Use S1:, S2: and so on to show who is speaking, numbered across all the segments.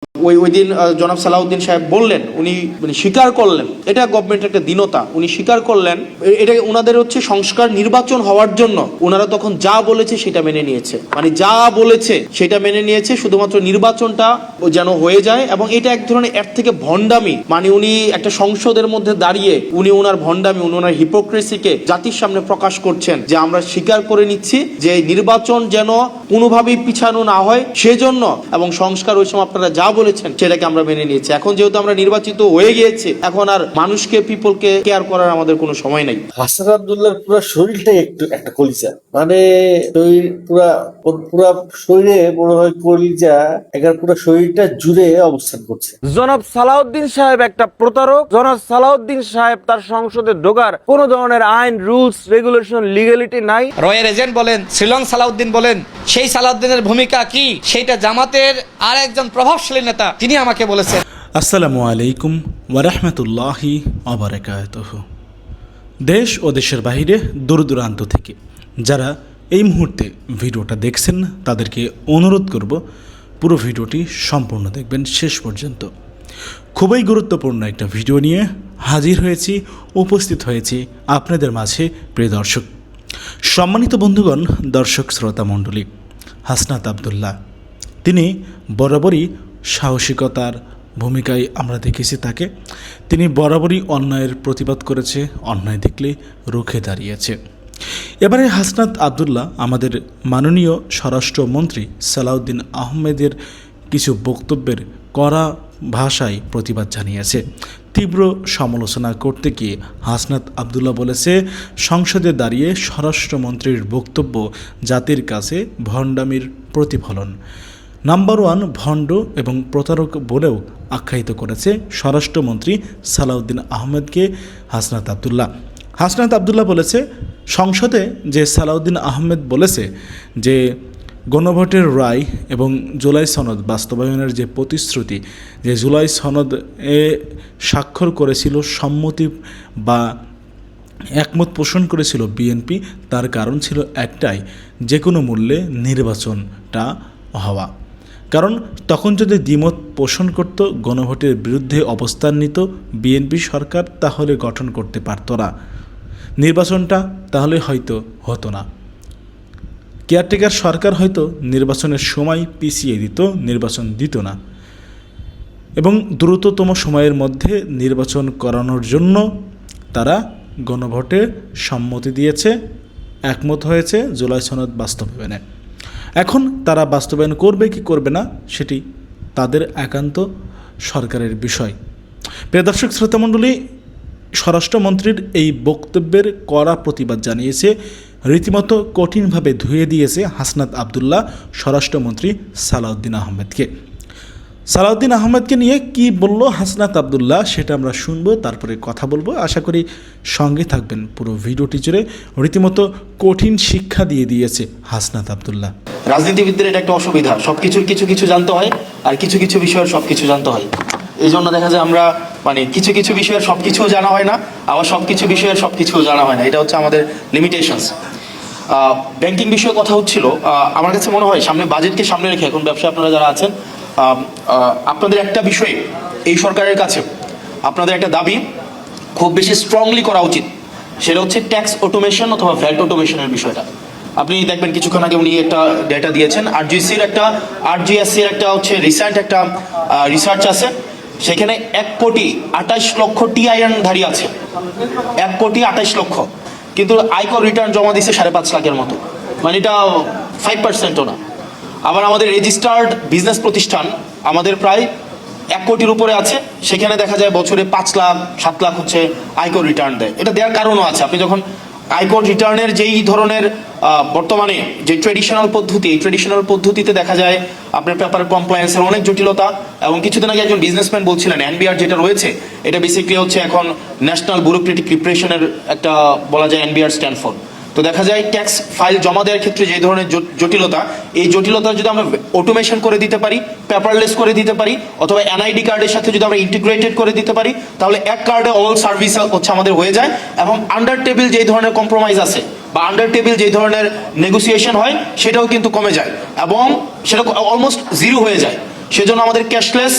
S1: ওই দিন জনাব সালাউদ্দিন সাহেব বললেন, উনি মানে স্বীকার করলেন, এটা গভর্নমেন্টের একটা দীনতা, উনি স্বীকার করলেন এটা ওনাদের হচ্ছে সংস্কার নির্বাচন হওয়ার জন্য ওনারা তখন যা বলেছে সেটা মেনে নিয়েছে, মানে যা বলেছে সেটা মেনে নিয়েছে, শুধুমাত্র নির্বাচনটা যেন হয়ে যায়। এবং এটা এক ধরনের এর থেকে ভণ্ডামি, মানে উনি একটা সংসদের মধ্যে দাঁড়িয়ে উনি ওনার ভণ্ডামি, উনি ওনার হিপোক্রেসিকে জাতির সামনে প্রকাশ করছেন যে আমরা স্বীকার করে নিচ্ছি যে নির্বাচন যেন কোনোভাবেই পিছানো না হয় সেজন্য, এবং সংস্কার ওই সময় আপনারা যা বলেছেন সেটাকে আমরা মেনে নিয়েছি। এখন যেহেতু আমরা নির্বাচিত হয়ে গিয়েছি, এখন আর মানুষকে পিপলকে কেয়ার করার আমাদের কোনো সময় নাই।
S2: হাসান আব্দুল্লাহর পুরো শরীরটাই একটু একটা কলিজা, মানে শরীর পুরা শরীরে মনে হয় কলিজা, এখানে পুরো শরীরটা জুড়ে অবস্থান করছে।
S3: জনাব সালাউদ্দিন সাহেব একটা প্রতারক। জনাব সালাউদ্দিন সাহেব তার সংসদে ঢোকার কোন ধরনের আইন, রুলস, রেগুলেশন, লিগ্যালিটি নাই।
S4: রয়ের এজেন্ট বলেন, শ্রীলং সালাউদ্দিন বলেন, সেই সালাউদ্দিনের ভূমিকা কি সেইটা জামাতের আর একজন প্রভাবশালী নেতা তিনি আমাকে বলেছেন।
S5: আসসালামু আলাইকুম ওয়া রাহমাতুল্লাহি ওয়া বারাকাতুহু। দেশ ও দেশের বাইরে দূর দূরান্ত থেকে যারা এই মুহূর্তে ভিডিওটা দেখছেন তাদেরকে অনুরোধ করব পুরো ভিডিওটি সম্পূর্ণ দেখবেন শেষ পর্যন্ত। খুবই গুরুত্বপূর্ণ একটা ভিডিও নিয়ে হাজির হয়েছি, উপস্থিত হয়েছি আপনাদের মাঝে। প্রিয় দর্শক, সম্মানিত বন্ধুগণ, দর্শক শ্রোতা মণ্ডলী, হাসনাত আব্দুল্লাহ তিনি বরাবরই সাহসিকতার ভূমিকায় আমরা দেখেছি তাকে। তিনি বরাবরই অন্যায়ের প্রতিবাদ করেছে, অন্যায় দেখলে রুখে দাঁড়িয়েছে। এবারে হাসনাত আব্দুল্লাহ আমাদের মাননীয় স্বরাষ্ট্রমন্ত্রী সালাউদ্দিন আহমেদের কিছু বক্তব্যের কড়া ভাষায় প্রতিবাদ জানিয়েছে। তীব্র সমালোচনা করতে গিয়ে হাসনাত আব্দুল্লাহ বলেছে, সংসদে দাঁড়িয়ে স্বরাষ্ট্রমন্ত্রীর বক্তব্য জাতির কাছে ভণ্ডামির প্রতিফলন। নাম্বার ওয়ান ভণ্ড এবং প্রতারক বলেও আখ্যায়িত করেছে স্বরাষ্ট্রমন্ত্রী সালাউদ্দিন আহমেদকে হাসনাত আব্দুল্লাহ। হাসনাত আব্দুল্লাহ বলেছে, সংসদে যে সালাউদ্দিন আহমেদ বলেছে যে গণভোটের রায় এবং জুলাই সনদ বাস্তবায়নের যে প্রতিশ্রুতি, যে জুলাই সনদ স্বাক্ষর করেছিল, সম্মতি বা একমত পোষণ করেছিল বিএনপি, তার কারণ ছিল একটাই, যে কোনো মূল্যে নির্বাচনটা হওয়া। কারণ তখন যদি দ্বিমত পোষণ করত, গণভোটের বিরুদ্ধে অবস্থান নিত বিএনপি সরকার, তাহলে গঠন করতে পারত না নির্বাচনটা, তাহলে হয়তো হতো না। কেয়ারটেকার সরকার হয়তো নির্বাচনের সময় পিছিয়ে দিত, নির্বাচন দিত না, এবং দ্রুততম সময়ের মধ্যে নির্বাচন করানোর জন্য তারা গণভোটে সম্মতি দিয়েছে, একমত হয়েছে জুলাই সনদ বাস্তবায়নে। এখন তারা বাস্তবায়ন করবে কি করবে না সেটি তাদের একান্ত সরকারের বিষয়। প্রিয় দর্শক শ্রোতামণ্ডলী, স্বরাষ্ট্রমন্ত্রীর এই বক্তব্যের কড়া প্রতিবাদ জানিয়েছে, রীতিমতো কঠিনভাবে ধুয়ে দিয়েছে হাসনাত আব্দুল্লাহ স্বরাষ্ট্রমন্ত্রী সালাউদ্দিন আহমেদকে। সালাউদ্দিন আহমেদকে নিয়ে কি বলল হাসনাত আব্দুল্লাহ সেটা আমরা শুনবো, তারপরে কথা বলবো। আশা করি সঙ্গে থাকবেন পুরো ভিডিওটি জুড়ে। রীতিমতো কঠিন শিক্ষা দিয়ে দিয়েছে হাসনাত আব্দুল্লাহ।
S1: রাজনীতিবিদদের এটা একটা অসুবিধা, সবকিছুর কিছু কিছু জানতে হয় আর কিছু কিছু বিষয়ের সব কিছু জানতে হয়। এই জন্য দেখা যায় আমরা মানে কিছু কিছু বিষয়ের সব কিছুও জানা হয় না, আবার সব কিছু বিষয়ের সব কিছুও জানা হয় না। এটা হচ্ছে আমাদের লিমিটেশনস। ব্যাংকিং বিষয়ে কথা হচ্ছিল। আমার কাছে মনে হয় সামনে বাজেটকে সামনে রেখে এখন ব্যবসায় আপনারা যারা আছেন, আপনাদের একটা বিষয়ে এই সরকারের কাছে আপনাদের একটা দাবি খুব বেশি স্ট্রংলি করা উচিত, সেটা হচ্ছে ট্যাক্স অটোমেশন অথবা ভ্যাট অটোমেশনের বিষয়টা। আপনি দেখবেন কিছুক্ষণ আগে উনি একটা ডেটা দিয়েছেন, আরজিএসসির একটা হচ্ছে রিসেন্ট একটা রিসার্চ আছে, সেখানে 1,28,00,000 টিআইএনধারী আছে, 1,28,00,000, কিন্তু আয়কর রিটার্ন জমা দিচ্ছে 5.5 লাখের মতো, মানে এটা 5%ও না। আবার আমাদের রেজিস্টার্ড বিজনেস প্রতিষ্ঠান আমাদের প্রায় 1 কোটির উপরে আছে, সেখানে দেখা যায় বছরে 5 লাখ 7 লাখ হচ্ছে আয়কর রিটার্ন দেয়। এটা দেওয়ার কারণও আছে, আপনি যখন আয়কর রিটার্নের যেই ধরনের বর্তমানে যে ট্রেডিশনাল পদ্ধতি, এই ট্রেডিশনাল পদ্ধতিতে দেখা যায় আপনার পেপার কমপ্লায়েন্সের অনেক জটিলতা। এবং কিছুদিন আগে একজন বিজনেসম্যান বলছিলেন এনবিআর যেটা রয়েছে এটা বেসিক্যালি হচ্ছে এখন ন্যাশনাল ব্যুরোক্রেটিক রিপ্রেশনের একটা বলা যায় এনবিআর স্ট্যান্ড ফর। তো দেখা যায় ট্যাক্স ফাইল জমা দেওয়ার ক্ষেত্রে যে ধরনের জটিলতা, এই জটিলতা যদি আমরা অটোমেশন করে দিতে পারি, পেপারলেস করে দিতে পারি, অথবা এনআইডি কার্ডের সাথে যদি আমরা ইন্টিগ্রেটেড করে দিতে পারি, তাহলে এক কার্ডে অল সার্ভিস হচ্ছে আমাদের হয়ে যায়। এবং আন্ডার টেবিল যেই ধরনের কম্প্রোমাইজ আছে বা আন্ডার টেবিল যেই ধরনের নেগোসিয়েশন হয় সেটাও কিন্তু কমে যায় এবং সেটা অলমোস্ট জিরো হয়ে যায়। সেজন্য আমাদের ক্যাশলেস,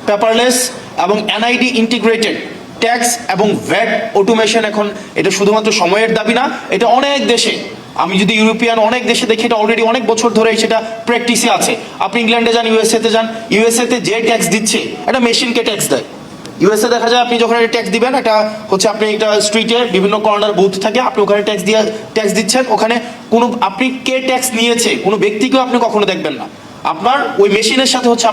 S1: পেপারলেস এবং এনআইডি ইন্টিগ্রেটেড ট্যাক্স এবং ভ্যাট অটোমেশন, এখন এটা শুধুমাত্র সময়ের দাবি না, এটা অনেক দেশে, আমি যদি ইউরোপিয়ান অনেক দেশে দেখি এটা অলরেডি অনেক বছর ধরে সেটা প্র্যাকটিসে আছে। আপনি ইংল্যান্ডে যান, ইউএসএতে যান, ইউএসএতে যে ট্যাক্স দিচ্ছে এটা মেশিনকে ট্যাক্স দেয়। ইউএসএ দেখা যায় আপনি যখন ট্যাক্স দিবেন, এটা হচ্ছে আপনি একটা স্ট্রিটে বিভিন্ন কর্নার বুথ থাকে, আপনি ওখানে ট্যাক্স দিচ্ছেন, ওখানে কোনো আপনি কে ট্যাক্স নিয়েছে কোনো ব্যক্তিকেও আপনি কখনো দেখবেন না, আপনার ওই মেশিনের সাথে হচ্ছে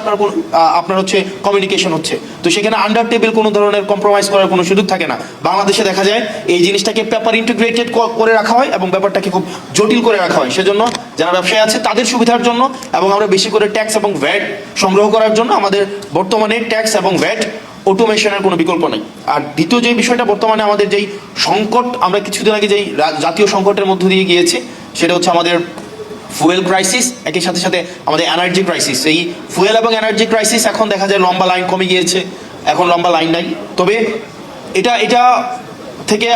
S1: আপনার হচ্ছে কমিউনিকেশন হচ্ছে। তো সেখানে আন্ডার টেবিল কোনো ধরনের কম্প্রোমাইজ করার কোনো সুযোগ থাকে না। বাংলাদেশে দেখা যায় এই জিনিসটাকে পেপার ইন্টিগ্রেটেড করে রাখা হয় এবং ব্যাপারটাকে খুব জটিল করে রাখা হয়। সেজন্য যারা ব্যবসায়ী আছে তাদের সুবিধার জন্য এবং আমরা বেশি করে ট্যাক্স এবং ভ্যাট সংগ্রহ করার জন্য আমাদের বর্তমানে ট্যাক্স এবং ভ্যাট অটোমেশনের কোনো বিকল্প নেই। আর দ্বিতীয় যে বিষয়টা, বর্তমানে আমাদের যেই সংকট, আমরা কিছুদিন আগে যেই জাতীয় সংকটের মধ্য দিয়ে গিয়েছি, সেটা হচ্ছে আমাদের ফুয়েল ক্রাইসিস, একই সাথে সাথে আমাদের এনার্জি ক্রাইসিস। এই ফুয়েল এবং এনার্জি ক্রাইসিস এখন দেখা যায় লম্বা লাইন কমে গিয়েছে, এখন লম্বা লাইন নাই। তবে এটা থেকে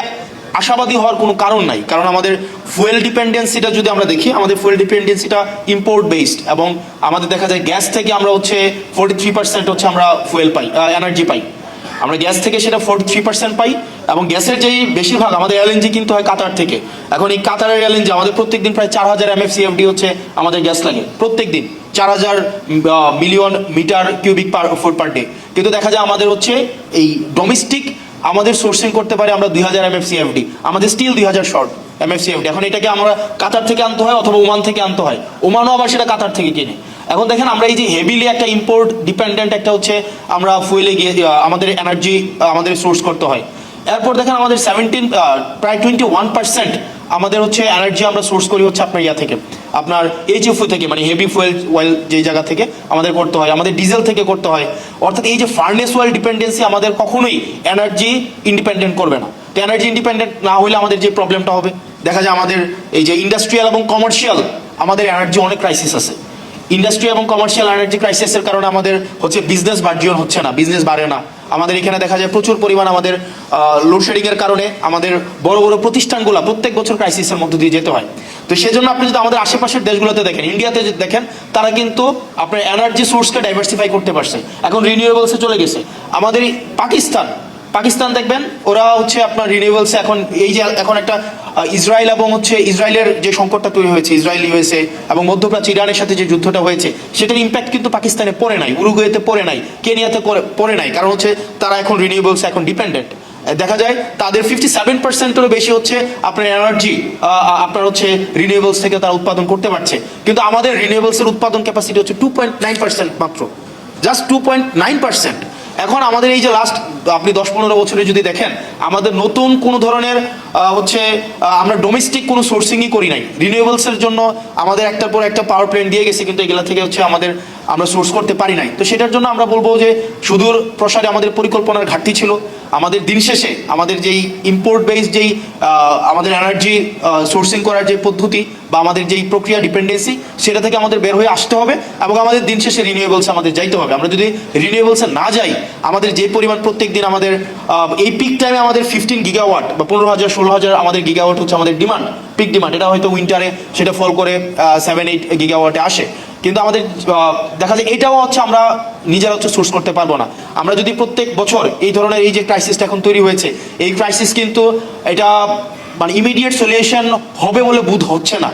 S1: আশাবাদী হওয়ার কোনো কারণ নাই, কারণ আমাদের ফুয়েল ডিপেন্ডেন্সিটা যদি আমরা দেখি, আমাদের ফুয়েল ডিপেন্ডেন্সিটা ইম্পোর্ট বেসড এবং আমাদের দেখা যায় গ্যাস থেকে আমরা হচ্ছে 43% হচ্ছে আমরা ফুয়েল পাই, এনার্জি পাই। আমরা গ্যাস থেকে সেটা 43% পাই এবং গ্যাসের যেই বেশিরভাগ আমাদের এলএনজি কিন্তু হয় কাতার থেকে। এখন এই কাতারের এলএনজি আমাদের প্রত্যেকদিন প্রায় 4000 MFCFD হচ্ছে আমাদের গ্যাস লাগে প্রত্যেকদিন, 4000 million metre cubic foot per day. কিন্তু দেখা যায় আমাদের হচ্ছে এই ডোমেস্টিক আমাদের সোর্সিং করতে পারে আমরা 2000 MFCFD, আমাদের স্টিল 2000 শর্ট MFCFD। এখন এটাকে আমরা কাতার থেকে আনতে হয় অথবা ওমান থেকে আনতে হয়, ওমানও আবার সেটা কাতার থেকে কিনে। এখন দেখেন আমরা এই যে হেভিলি একটা ইম্পোর্ট ডিপেন্ডেন্ট একটা হচ্ছে আমরা ফুয়েলে গিয়ে আমাদের এনার্জি আমাদের সোর্স করতে হয়। এরপর দেখেন আমাদের প্রায় 21% আমাদের হচ্ছে এনার্জি আমরা সোর্স করি হচ্ছে আপনার থেকে, আপনার এইচএফও থেকে, মানে হেভি ফুয়েল অয়েল যে জায়গা থেকে আমাদের করতে হয়, আমাদের ডিজেল থেকে করতে হয়। অর্থাৎ এই যে ফার্নেস অয়েল ডিপেন্ডেন্সি আমাদের কখনোই এনার্জি ইন্ডিপেন্ডেন্ট করবে না। তো এনার্জি ইন্ডিপেন্ডেন্ট না হলে আমাদের যে প্রবলেমটা হবে, দেখা যায় আমাদের এই যে ইন্ডাস্ট্রিয়াল এবং কমার্শিয়াল আমাদের এনার্জি অনেক ক্রাইসিস আছে। ইন্ডাস্ট্রি এবং কমার্শিয়াল এনার্জি ক্রাইসিসের কারণে আমাদের হচ্ছে বিজনেস বাড়জিয়ন হচ্ছে না, বিজনেস বাড়ে না। আমাদের এখানে দেখা যায় প্রচুর পরিমাণ আমাদের লোডশেডিং এর কারণে আমাদের বড় বড় প্রতিষ্ঠানগুলো প্রত্যেক বছর ক্রাইসিসের মধ্যে দিয়ে যেতে হয়। তো সেজন্য আপনি যদি আমাদের আশেপাশের দেশগুলোতে দেখেন, ইন্ডিয়াতে যদি দেখেন, তারা কিন্তু আপনার এনার্জি সোর্সকে ডাইভার্সিফাই করতে পারছে, এখন রিনিউয়েবলসে চলে গেছে। আমাদের পাকিস্তান দেখবেন, ওরা হচ্ছে আপনার রিনিউয়েবলসে এখন এই যে এখন একটা ইসরায়েল এবং হচ্ছে ইসরায়েলের যে সংকটটা তৈরি হয়েছে, ইসরায়েল ইউএসএ এবং মধ্যপ্রাচ্য ইরানের সাথে যে যুদ্ধটা হয়েছে, সেটার ইম্প্যাক্ট কিন্তু পাকিস্তানে পড়ে নাই, উরুগুয়েতে পড়ে নাই, কেনিয়াতে পড়ে নাই, কারণ হচ্ছে তারা এখন রিনিউয়েবলসে এখন ডিপেন্ডেন্ট। দেখা যায় তাদের 57%-এরও বেশি হচ্ছে আপনার এনার্জি আপনার হচ্ছে রিনিউয়েবলস থেকে তারা উৎপাদন করতে পারছে। কিন্তু আমাদের রিনিউয়েবলসের উৎপাদন ক্যাপাসিটি হচ্ছে 2.9% মাত্র, জাস্ট 2.9%। এখন আমাদের এই যে লাস্ট আপনি 10-15 বছরে যদি দেখেন, আমাদের নতুন কোনো ধরনের হচ্ছে আমরা ডোমেস্টিক কোনো সোর্সিংই করি নাই রিনিউয়েবলসের জন্য। আমাদের একটার পর একটা পাওয়ার প্ল্যান্ট দিয়ে গেছে, কিন্তু এগুলা থেকে হচ্ছে আমরা সোর্স করতে পারি নাই। তো সেটার জন্য আমরা বলবো যে সুদূর প্রসারে আমাদের পরিকল্পনার ঘাটতি ছিল। আমাদের দিন শেষে আমাদের যেই ইম্পোর্ট বেসড যেই আমাদের এনার্জি সোর্সিং করার যে পদ্ধতি বা আমাদের যেই প্রক্রিয়া ডিপেন্ডেন্সি, সেটা থেকে আমাদের বের হয়ে আসতে হবে এবং আমাদের দিন শেষে রিনিউয়েবলসে আমাদের যাইতে হবে। আমরা যদি রিনিউয়েবলসে না যাই, আমাদের যে পরিমাণ প্রত্যেক দিন আমাদের এই পিক টাইমে আমাদের 15 গিগাওয়াট বা 15,000-16,000 আমাদের গিগাওয়াট হচ্ছে আমাদের ডিমান্ড, পিক ডিমান্ড। এটা হয়তো উইন্টারে সেটা ফল করে 7-8 গিগাওয়াটে আসে, কিন্তু আমাদের দেখা যায় এটাও হচ্ছে আমরা নিজেরা হচ্ছে সোর্স করতে পারবো না। আমরা যদি প্রত্যেক বছর এই ধরনের এই যে ক্রাইসিসটা এখন তৈরি হয়েছে, এই ক্রাইসিস কিন্তু এটা মানে ইমিডিয়েট সলিউশন হবে বলে বোধ হচ্ছে না।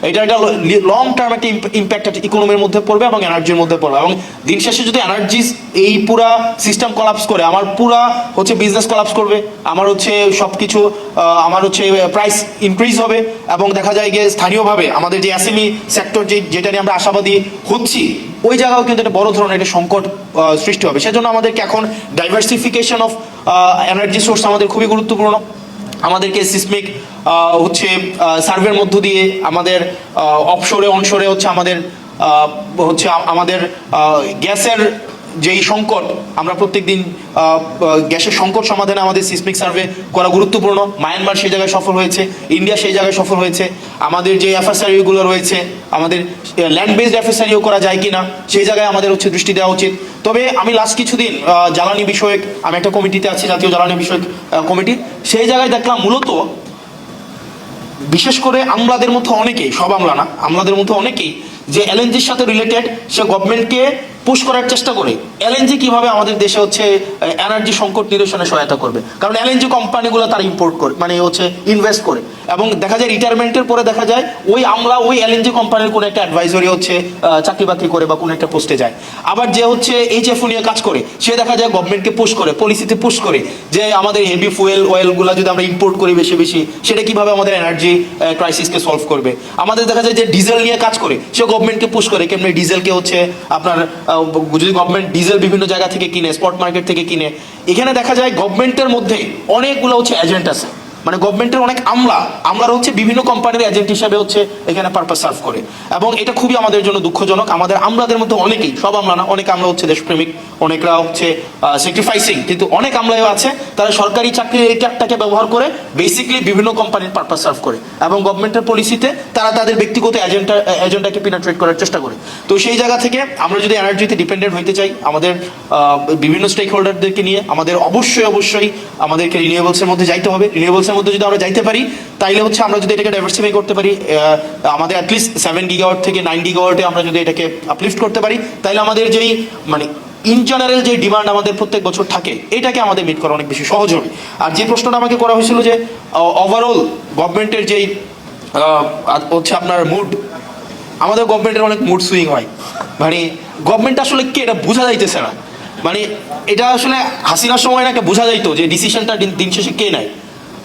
S1: এটা একটা লং টার্ম একটা ইম্প্যাক্ট ইকোনমির মধ্যে পড়বে এবং এনার্জির মধ্যে পড়বে। এবং দিন শেষে যদি এনার্জি এই পুরা সিস্টেম কলাপস করে, আমার পুরা হচ্ছে বিজনেস কলাপস করবে, আমার হচ্ছে সব কিছু আমার হচ্ছে প্রাইস ইনক্রিজ হবে এবং দেখা যায় গিয়ে স্থানীয়ভাবে আমাদের যে এসএমই সেক্টর যেটা নিয়ে আমরা আশাবাদী হচ্ছি, ওই জায়গাও কিন্তু একটা বড় ধরনের একটা সংকট সৃষ্টি হবে। সেজন্য আমাদেরকে এখন ডাইভার্সিফিকেশন অফ এনার্জি সোর্স আমাদের খুবই গুরুত্বপূর্ণ। আমাদেরকে সিসমিক হচ্ছে সার্ভের মধ্য দিয়ে আমাদের অফশোরে অনশোরে হচ্ছে আমাদের গ্যাসের যেই সংকট, আমরা প্রত্যেকদিন গ্যাসের সংকট সমাধানে আমাদের সিসমিক সার্ভে করা গুরুত্বপূর্ণ। মায়ানমার সেই জায়গায় সফল হয়েছে, ইন্ডিয়া সেই জায়গায় সফল হয়েছে। আমাদের যে এফএসআরইউগুলো রয়েছে, আমাদের ল্যান্ড বেসড এফএসআরইউ করা যায় কিনা সেই জায়গায় আমাদের হচ্ছে দৃষ্টি দেওয়া উচিত। তবে আমি লাস্ট কিছুদিন জ্বালানি বিষয়ক, আমি একটা কমিটিতে আছি, জাতীয় জ্বালানি বিষয়ক কমিটি, সেই জায়গায় দেখলাম মূলত বিশেষ করে আমলাদের মধ্যে অনেকেই, সব আমলা না, আমলাদের মধ্যে অনেকেই যে এলএনজির সাথে রিলেটেড, সে গভর্নমেন্টকে পুশ করার চেষ্টা করে এলএনজি কিভাবে আমাদের দেশে হচ্ছে এনার্জি সংকট নিরসনে সহায়তা করবে, কারণ এলএনজি কোম্পানিগুলো তারা ইম্পোর্ট করে মানে হচ্ছে ইনভেস্ট করে, এবং দেখা যায় রিটায়ারমেন্টের পরে দেখা যায় ওই আমলা ওই এলএনজি কোম্পানির কোনো একটা অ্যাডভাইজরি হচ্ছে চাকরি বাকরি করে বা কোনো একটা পোস্টে যায়। আবার যে হচ্ছে এইচএফও নিয়ে কাজ করে সে দেখা যায় গভর্নমেন্টকে পুশ করে, পলিসিতে পুশ করে যে আমাদের হেভি ফুয়েল অয়েলগুলো যদি আমরা ইম্পোর্ট করি বেশি বেশি সেটা কিভাবে আমাদের এনার্জি ক্রাইসিসকে সলভ করবে। আমাদের দেখা যায় যে ডিজেল নিয়ে কাজ করে সে গভর্নমেন্টকে পুশ করে কেমনি ডিজেলকে হচ্ছে আপনার যদি গভর্নমেন্ট ডিজেল বিভিন্ন জায়গা থেকে কিনে, স্পট মার্কেট থেকে কিনে, এখানে দেখা যায় গভর্নমেন্টের মধ্যে অনেকগুলো হচ্ছে এজেন্ট আছে, মানে গভর্নমেন্টের অনেক আমলারা হচ্ছে বিভিন্ন কোম্পানির এজেন্ট হিসাবে হচ্ছে এখানে পারপাস সার্ভ করে, এবং এটা খুবই আমাদের জন্য দুঃখজনক। আমাদের আমলাদের মধ্যে অনেকেই, সব আমলা না, অনেক আমলা হচ্ছে দেশপ্রেমিক, অনেকরা হচ্ছে স্যাক্রিফাইসিং, কিন্তু অনেক আমলাও আছে তারা সরকারি চাকরির এই ট্যাগটাকে ব্যবহার করে বেসিক্যালি বিভিন্ন কোম্পানির পারপাস সার্ভ করে, এবং গভর্নমেন্টের পলিসিতে তারা তাদের ব্যক্তিগত এজেন্ডাকে পিনাট্রেট করার চেষ্টা করে। তো সেই জায়গা থেকে আমরা যদি এনার্জিতে ডিপেন্ডেন্ট হইতে চাই, আমাদের বিভিন্ন স্টেক হোল্ডারদেরকে নিয়ে আমাদের অবশ্যই আমাদেরকে রিনিউয়েবলসের মধ্যে যাইতে হবে। রিনিউয়েবলসের মধ্যে যদি আমরা যাইতে পারি তাইলে হচ্ছে আমরা যদি এটাকে ডাইভার্সিফাই করতে পারি, আমাদের অ্যাটলিস্ট 7 গিগাওয়াট থেকে 9 গিগাওয়াটে আমরা যদি এটাকে আপলিফট করতে পারি, তাইলে আমাদের যেই মানে ইন জেনারেল যে ডিমান্ড আমাদের প্রত্যেক বছর থাকে এটাকে আমাদের মিট করা অনেক বেশি সহজ হবে। আর যে প্রশ্নটা আমাকে করা হয়েছিল যে ওভারঅল গভর্নমেন্টের যেই হচ্ছে আপনার মুড, আমাদের গভর্নমেন্টের অনেক মুড সুইং হয়, মানে গভর্নমেন্ট আসলে কে এটা বোঝা যাইতেছে না, মানে এটা আসলে হাসিনার সময় নাকি বোঝা যাইতো যে ডিসিশনটা দিন শেষে কে নেয়,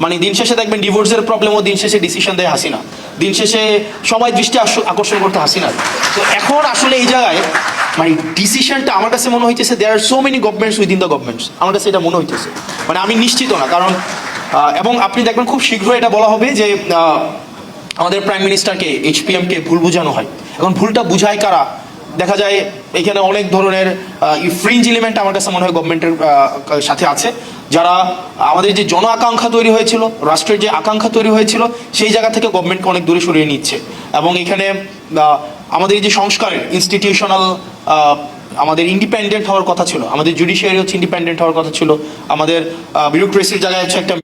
S1: মানে দিন শেষে দেখবেন ডিভোর্সের প্রবলেমও দিন শেষে ডিসিশন দেয় হাসিনা, দিন শেষে সবাই দৃষ্টি আকর্ষণ করতে হাসিনা। তো এখন আসলে এই জায়গায় মানে ডিসিশনটা আমার কাছে মনে হইতেছে there are so many governments within the governments, আমার কাছে এটা মনে হইতেছে, মানে আমি নিশ্চিত না, কারণ এবং আপনি দেখবেন খুব শীঘ্রই এটা বলা হবে যে আমাদের প্রাইম মিনিস্টারকে এইচপিএমকে ভুল বোঝানো হয়। এখন ভুলটা বুঝায় কারা, দেখা যায় এখানে অনেক ধরনের ফ্রিঞ্জ এলিমেন্ট আমার কাছে মনে হয় গভর্নমেন্টের সাথে আছে, যারা আমাদের যে জন আকাঙ্ক্ষা তৈরি হয়েছিল, রাষ্ট্রের যে আকাঙ্ক্ষা তৈরি হয়েছিল সেই জায়গা থেকে গভর্নমেন্টকে অনেক দূরে সরিয়ে নিচ্ছে, এবং এখানে আমাদের যে সংস্কারের ইনস্টিটিউশনাল আমাদের ইন্ডিপেন্ডেন্ট হওয়ার কথা ছিল, আমাদের জুডিশিয়ারি হচ্ছে ইন্ডিপেন্ডেন্ট হওয়ার কথা ছিল, আমাদের বিউরোক্রেসির জায়গায় হচ্ছে একটা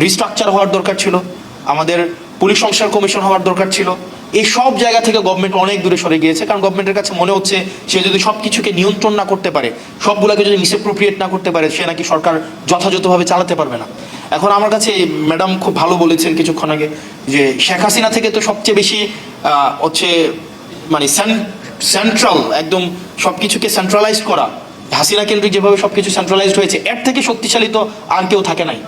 S1: রিস্ট্রাকচার হওয়ার দরকার ছিল, আমাদের পুলিশ সংস্কার কমিশন হওয়ার দরকার ছিল, এই সব জায়গা থেকে গভর্নমেন্ট অনেক দূরে সরে গিয়েছে, কারণ গভর্নমেন্টের কাছে মনে হচ্ছে সে যদি সব কিছুকে নিয়ন্ত্রণ না করতে পারে, সবগুলোকে যদি মিসঅ্যাপ্রোপ্রিয়েট না করতে পারে, সে নাকি সরকার যথাযথভাবে চালাতে পারবে না। এখন আমার কাছে ম্যাডাম খুব ভালো বলেছেন কিছুক্ষণ আগে যে শেখ হাসিনা থেকে তো সবচেয়ে বেশি হচ্ছে মানে সেন্ট্রাল একদম সবকিছুকে সেন্ট্রালাইজ করা, হাসিনা কেন্দ্রিক যেভাবে সবকিছু সেন্ট্রালাইজড হয়েছে এর থেকে শক্তিশালী তো আর কেউ থাকে নাই,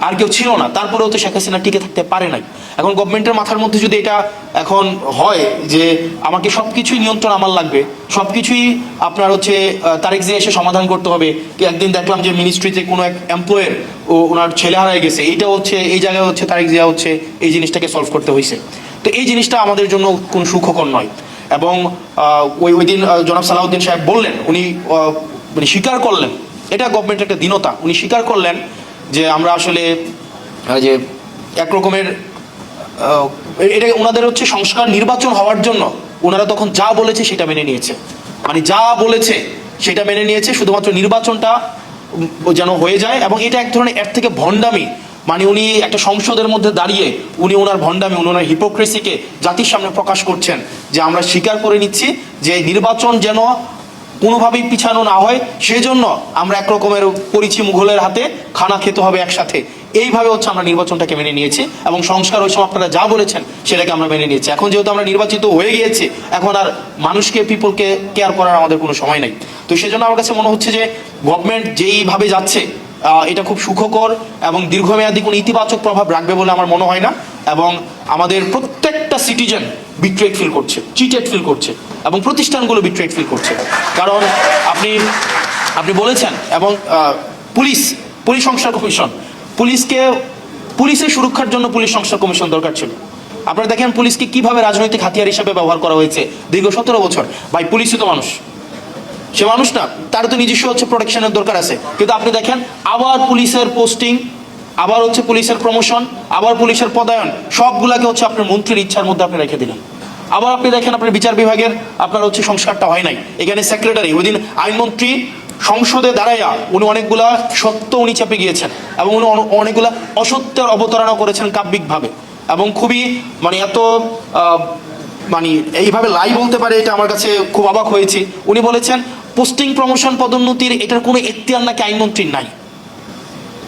S1: আর কেউ ছিল না, তারপরেও তো শেখ হাসিনা টিকে থাকতে পারে নাই। এখন গভর্নমেন্টের মাথার মধ্যে যদি এটা এখন হয় যে আমাকে সবকিছুই নিয়ন্ত্রণ আমার লাগবে, সবকিছুই আপনার হচ্ছে তারেক জিয়া এসে সমাধান করতে হবে, একদিন দেখলাম যে মিনিস্ট্রিতে কোনো এক এমপ্লয়ের ওনার ছেলে হারায় গেছে, এইটা হচ্ছে এই জায়গায় হচ্ছে তারেক জিয়া হচ্ছে এই জিনিসটাকে সলভ করতে হয়েছে, তো এই জিনিসটা আমাদের জন্য কোনো সুখকর নয়। এবং ওই দিন জনাব সালাউদ্দিন সাহেব বললেন, উনি মানে স্বীকার করলেন, এটা গভর্নমেন্টের একটা দীনতা, উনি স্বীকার করলেন যে আমরা আসলে যে একরকমের এটা ওনাদের হচ্ছে সংস্কার নির্বাচন হওয়ার জন্য ওনারা তখন যা বলেছে সেটা মেনে নিয়েছে, মানে যা বলেছে সেটা মেনে নিয়েছে, শুধুমাত্র নির্বাচনটা যেন হয়ে যায়। এবং এটা এক ধরনের এর থেকে ভণ্ডামি, মানে উনি একটা সংসদের মধ্যে দাঁড়িয়ে উনি ওনার ভণ্ডামি, উনি ওনার হিপোক্রেসিকে জাতির সামনে প্রকাশ করছেন যে আমরা স্বীকার করে নিচ্ছি যে নির্বাচন যেন কোনোভাবেই পিছানো না হয়, সেজন্য আমরা একরকমের পরিচি মুঘলের হাতে খানা খেতে হবে একসাথে, এইভাবে হচ্ছে আমরা নির্বাচনটাকে মেনে নিয়েছি, এবং সংস্কার ওই সময় আপনারা যা বলেছেন সেটাকে আমরা মেনে নিয়েছি। এখন যেহেতু আমরা নির্বাচিত হয়ে গিয়েছি, এখন আর মানুষকে পিপলকে কেয়ার করার আমাদের কোনো সময় নেই। তো সেজন্য আমার কাছে মনে হচ্ছে যে গভর্নমেন্ট যেইভাবে যাচ্ছে এটা খুব সুখকর এবং দীর্ঘমেয়াদী কোনো ইতিবাচক প্রভাব রাখবে বলে আমার মনে হয় না, এবং আমাদের প্রত্যেকটা সিটিজেন বিট্রেড ফিল করছে, চিটেড ফিল করছে, এবং প্রতিষ্ঠানগুলো বিট্রেড ফিল করছে। কারণ আপনি বলেছেন, এবং পুলিশ সংস্কার কমিশন, পুলিশের সুরক্ষার জন্য পুলিশ সংস্কার কমিশন দরকার ছিল। আপনারা দেখেন পুলিশকে কিভাবে রাজনৈতিক হাতিয়ার হিসেবে ব্যবহার করা হয়েছে দীর্ঘ 17 বছর। ভাই পুলিশই তো মানুষ, সে মানুষ না, তার তো নিজস্ব হচ্ছে প্রোটেকশনের দরকার আছে, কিন্তু আপনি দেখেন আবার পুলিশের পোস্টিং, আবার হচ্ছে পুলিশের প্রমোশন, আবার পুলিশের পদায়ন, সবগুলাকে হচ্ছে আপনার মন্ত্রীর ইচ্ছার মধ্যে আপনি রেখে দিলেন। আবার আপনি দেখেন আপনার বিচার বিভাগের আপনার হচ্ছে সংস্কারটা হয় নাই, এখানে সেক্রেটারি ওই দিন আইনমন্ত্রী সংসদে দাঁড়াইয়া উনি অনেকগুলা সত্য উনি চেপে গিয়েছেন, এবং উনি অনেকগুলা অসত্যের অবতারণা করেছেন কাব্যিকভাবে, এবং খুবই মানে এত মানে এইভাবে লাই বলতে পারে এটা আমার কাছে খুব অবাক হয়েছি। উনি বলেছেন পোস্টিং প্রমোশন পদোন্নতির এটার কোনো এখতিয়ার নাকি আইনমন্ত্রীর নাই।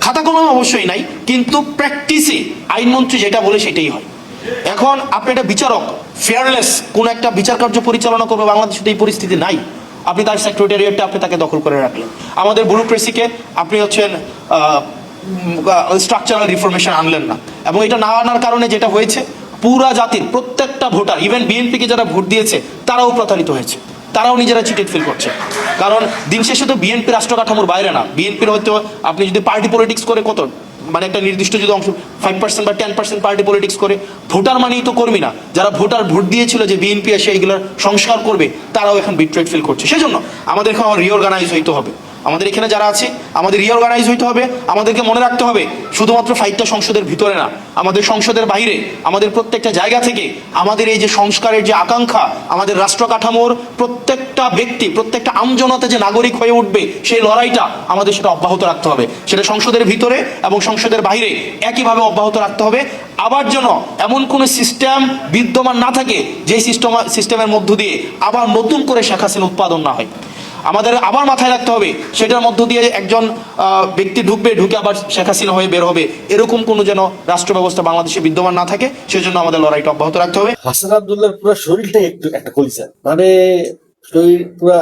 S1: খাতা কলম অবশ্যই নাই, কিন্তু প্র্যাকটিসে আইনমন্ত্রী যেটা বলে সেটাই হয়। এখন আপনি একটা বিচারক, ফেয়ারলেস কোন একটা বিচার কার্য পরিচালনা করবে, বাংলাদেশে তো এই পরিস্থিতি নাই। আপনি তার সেক্রেটারিয়েটে আপনি তাকে দখল করে রাখলেন। আমাদের ব্যুরোক্রেসিকে আপনি হচ্ছেন স্ট্রাকচারাল রিফরমেশন আনলেন না, এবং এটা না আনার কারণে যেটা হয়েছে, পুরা জাতির প্রত্যেকটা ভোটার, ইভেন বিএনপিকে যারা ভোট দিয়েছে তারাও প্রতারিত হয়েছে, তারাও নিজেরা চিটেড ফিল করছে। কারণ দিন শেষে তো বিএনপি রাষ্ট্র কাঠামোর বাইরে না। বিএনপির হয়তো আপনি যদি পার্টি পলিটিক্স করে কত, মানে একটা নির্দিষ্ট যদি অংশ 5% বা 10% পার্টি পলিটিক্স করে, ভোটার মানেই তো কর্মী না। যারা ভোটার ভোট দিয়েছিল যে বিএনপি এসে এইগুলোর সংস্কার করবে, তারাও এখন বিট্রেড ফিল করছে। সেজন্য আমাদের এখন রিঅর্গানাইজ হইতে হবে। আমাদের এখানে যারা আছে আমাদের রিঅর্গানাইজ হইতে হবে। আমাদেরকে মনে রাখতে হবে শুধুমাত্র ফাইটটা সংসদের ভিতরে না, আমাদের সংসদের বাইরে, আমাদের প্রত্যেকটা জায়গা থেকে আমাদের এই যে সংস্কারের যে আকাঙ্ক্ষা, আমাদের রাষ্ট্র কাঠামোর প্রত্যেকটা ব্যক্তি, প্রত্যেকটা আমজনতা যে নাগরিক হয়ে উঠবে, সেই লড়াইটা আমাদের সেটা অব্যাহত রাখতে হবে। সেটা সংসদের ভিতরে এবং সংসদের বাইরে একইভাবে অব্যাহত রাখতে হবে। আবার যেন এমন কোন সিস্টেম বিদ্যমান না থাকে যে সিস্টেমের মধ্য দিয়ে আবার নতুন করে শেখ হাসিনা উৎপাদন না হয়। আমাদের আবার মাথায় রাখতে হবে সেটার মধ্য দিয়ে একজন ব্যক্তি ঢুকে আবার শেখ হাসিনা হয়ে বের হবে, এরকম কোনো যেন রাষ্ট্র ব্যবস্থা বাংলাদেশে বিদ্যমান না থাকে। সেজন্য আমাদের লড়াইটা অব্যাহত রাখতে হবে।
S2: হাসান আব্দুল্লাহর পুরো শরীরটাই একটু একটা কলিজা, মানে শরীর পুরা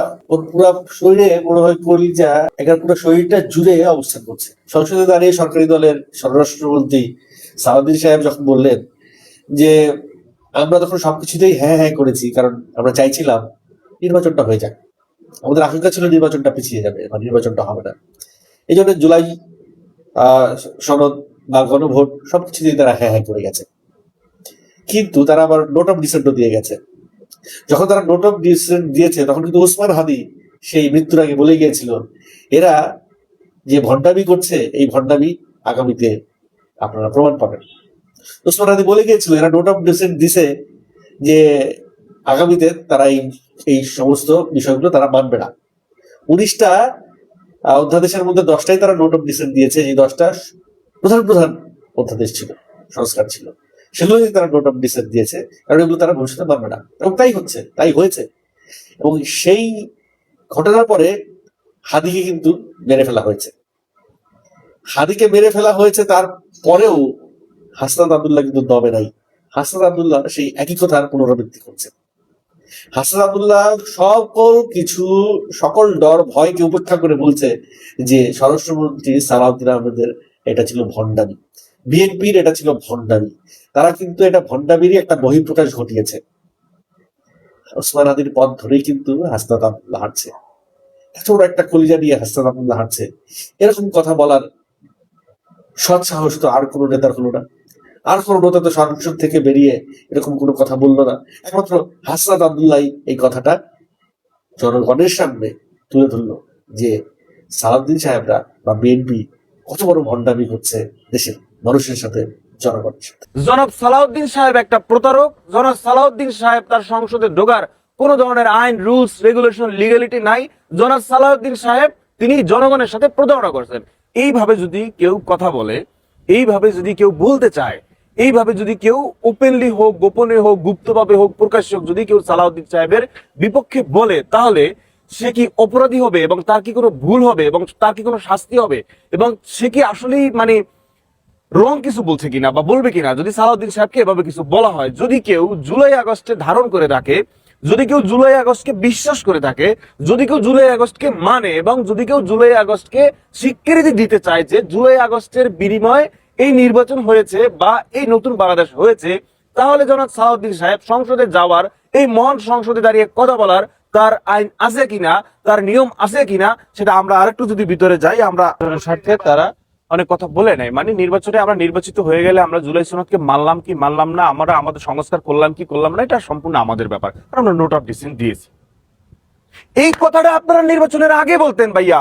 S2: শরীরে মনে হয় কলিজা, এখানে পুরো শরীরটা জুড়ে অবস্থান করছে। সংসদে দাঁড়িয়ে সরকারি দলের স্বরাষ্ট্রমন্ত্রী সালাউদ্দিন সাহেব যখন বললেন যে আমরা তখন সবকিছুতেই হ্যাঁ হ্যাঁ করেছি, কারণ আমরা চাইছিলাম নির্বাচনটা হয়ে যাক, আমাদের আশঙ্কা ছিল নির্বাচনটা পিছিয়ে যাবে বা নির্বাচনটা হবে না। এই জন্য জুলাই সনদ বা গণভোট সবকিছুতেই তারা হ্যাঁ হ্যাঁ করে গেছে। কিন্তু তারা আবার নোট অফ ডিসেন্টও দিয়ে গেছে। যখন তারা নোট অফ ডিসেন্ট দিয়েছে, তখন কিন্তু ওসমান হাদি সেই মৃত্যুর আগে বলে গিয়েছিল এরা যে ভণ্ডামি করছে, এই ভণ্ডামি আগামীতে আপনারা প্রমাণ পাবেন। ওসমান হাদি বলে গিয়েছিল এরা নোট অফ ডিসেন্ট দিছে যে আগামীতে তারা এই সমস্ত বিষয়গুলো তারা মানবে না। 19টা অধ্যাদেশের মধ্যে 10টাই তারা নোট অফ ডিসেন্ট দিয়েছে, এই 10টা প্রধান অধ্যাদেশ ছিল, সংস্কার ছিল, সেগুলো তারা নোট অফ ডিসেন্ট দিয়েছে, কারণ এগুলো তারা ভবিষ্যতে মানবে না। এবং তাই হয়েছে। এবং সেই ঘটনার পরে হাদিকে কিন্তু মেরে ফেলা হয়েছে। তারপরেও হাসনাত আব্দুল্লাহ কিন্তু দমে নাই। হাসনাত আব্দুল্লাহ সেই একই কথার পুনরাবৃত্তি করছে। হাসনাত আব্দুল্লাহ সকল ডর ভয়কে উপেক্ষা করে বলছে যে স্বরাষ্ট্রমন্ত্রী সালাউদ্দিন আহমেদের এটা ছিল ভণ্ডামি, বিএনপির এটা ছিল ভণ্ডামি। তারা কিন্তু এটা ভণ্ডামিরই একটা বহিঃপ্রকাশ ঘটিয়েছে। ওসমান হাদির পথ ধরেই কিন্তু হাসনাত আব্দুল্লাহ হাঁটছে। এত বড় একটা কলিজা নিয়ে হাসনাত আব্দুল্লাহ হাঁটছে, এরকম কথা বলার সৎ সাহস তো আর কোনো নেতার হলো না। আর কোনো নেতা তো সংসদ থেকে বেরিয়ে এরকম কোনো কথা বললো না। একমাত্র হাসনাত আব্দুল্লাহ এই কথাটা জনগণের সামনে তুলে ধরলো যে সালাউদ্দিন সাহেবরা বা বিএনপি কত বড় ভণ্ডামি করছে দেশের মানুষের সাথে, জনগণের সাথে।
S3: জনাব সালাউদ্দিন সাহেব একটা প্রতারক। জনাব সালাউদ্দিন সাহেব তার সংসদে ঢোকার কোন ধরনের আইন, রুলস, রেগুলেশন, লিগ্যালিটি নাই। জনাব সালাউদ্দিন সাহেব তিনি জনগণের সাথে প্রতারণা করছেন। এইভাবে যদি কেউ কথা বলে, এইভাবে যদি কেউ বলতে চায়, এইভাবে যদি কেউ ওপেনলি হোক, গোপনে হোক, গুপ্তভাবে হোক, প্রকাশ্য হোক, যদি কেউ সালাউদ্দিন সাহেবের বিপক্ষে বলে, তাহলে সে কি অপরাধী হবে এবং তার কি কোনো ভুল হবে এবং তার কি কোনো শাস্তি হবে এবং সে কি আসলেই মানে রং কিছু বলছে কিনা বা বলবে কিনা, যদি সালাউদ্দিন সাহেবকে এভাবে কিছু বলা হয়। যদি কেউ জুলাই আগস্টে ধারণ করে থাকে, যদি কেউ জুলাই আগস্টকে বিশ্বাস করে থাকে, যদি কেউ জুলাই আগস্টকে মানে এবং যদি কেউ জুলাই আগস্টকে স্বীকৃতি দিতে চায় যে জুলাই আগস্টের বিনিময়ে এই নির্বাচন হয়েছে বা এই নতুন বাংলাদেশ হয়েছে, তাহলে জনাব সালাউদ্দিন সাহেব সংসদে যাওয়ার, এই মহান সংসদে দাঁড়িয়ে কথা বলার তার আইন আছে কিনা, তার নিয়ম আছে কিনা, সেটা আমরা আরেকটু যদি ভিতরে যাই, আমরা স্বার্থে তারা অনেক কথা বলে নাই। মানে নির্বাচনে আমরা নির্বাচিত হয়ে গেলে আমরা জুলাই সনদকে মানলাম কি মানলাম না, আমরা আমাদের সংস্কার করলাম কি করলাম না, এটা সম্পূর্ণ আমাদের ব্যাপার, কারণ আমরা নোট অফ ডিসেন্ট দিয়েছি। এই কথাটা আপনারা নির্বাচনের আগে বলতেন ভাইয়া।